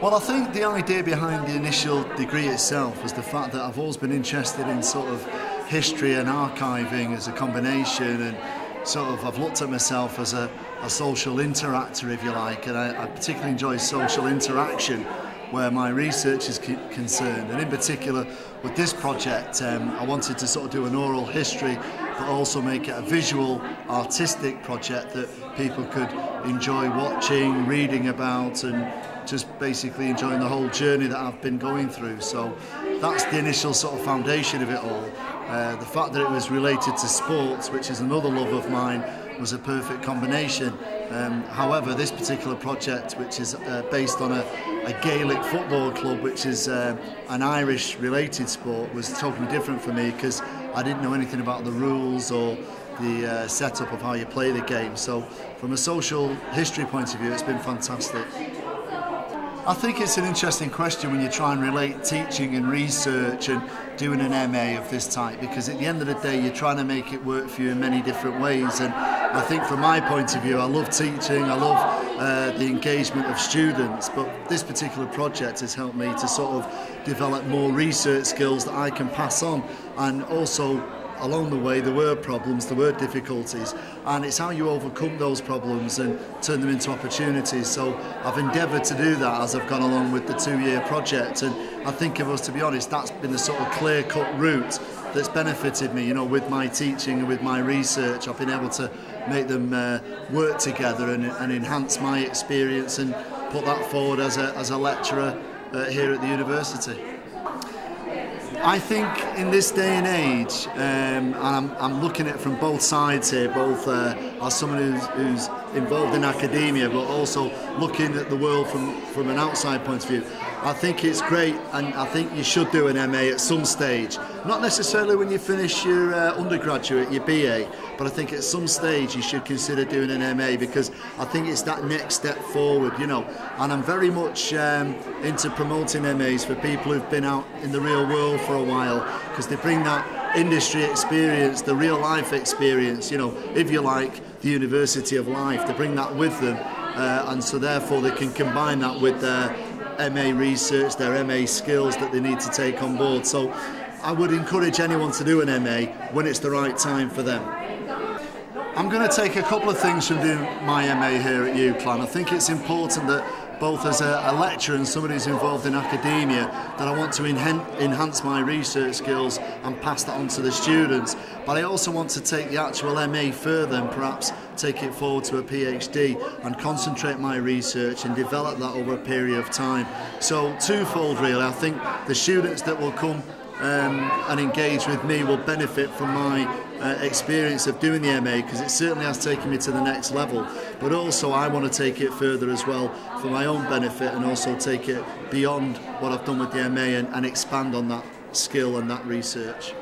Well, I think the idea behind the initial degree itself was the fact that I've always been interested in sort of history and archiving as a combination, and sort of I've looked at myself as a social interactor, if you like, and I particularly enjoy social interaction where my research is concerned. And in particular with this project, I wanted to sort of do an oral history but also make it a visual artistic project that people could enjoy watching, reading about, and just basically enjoying the whole journey that I've been going through. So that's the initial sort of foundation of it all. The fact that it was related to sports, which is another love of mine, was a perfect combination. However, this particular project, which is based on a Gaelic football club, which is an Irish related sport, was totally different for me because I didn't know anything about the rules or the setup of how you play the game. So from a social history point of view, it's been fantastic. I think it's an interesting question when you try and relate teaching and research and doing an MA of this type, because at the end of the day you're trying to make it work for you in many different ways. And I think from my point of view, I love teaching, I love the engagement of students, but this particular project has helped me to sort of develop more research skills that I can pass on. And also along the way there were problems, there were difficulties, and it's how you overcome those problems and turn them into opportunities. So I've endeavoured to do that as I've gone along with the 2-year project, and I think of us, to be honest, that's been the sort of clear-cut route that's benefited me, you know, with my teaching and with my research. I've been able to make them work together and enhance my experience and put that forward as a lecturer here at the university. I think in this day and age, and I'm looking at it from both sides here, both as someone who's involved in academia, but also looking at the world from an outside point of view. I think it's great, and I think you should do an MA at some stage. Not necessarily when you finish your undergraduate, your BA, but I think at some stage you should consider doing an MA, because I think it's that next step forward, you know. And I'm very much into promoting MAs for people who've been out in the real world for a while, because they bring that industry experience, the real life experience, you know, if you like, the University of Life. They bring that with them, and so therefore they can combine that with their MA research, their MA skills that they need to take on board. So I would encourage anyone to do an MA when it's the right time for them. I'm going to take a couple of things from doing my MA here at UCLan. I think it's important that both as a lecturer and somebody who's involved in academia, that I want to enhance my research skills and pass that on to the students. But I also want to take the actual MA further and perhaps take it forward to a PhD and concentrate my research and develop that over a period of time. So twofold really. I think the students that will come and engage with me will benefit from my experience of doing the MA, because it certainly has taken me to the next level, but also I want to take it further as well for my own benefit, and also take it beyond what I've done with the MA and expand on that skill and that research.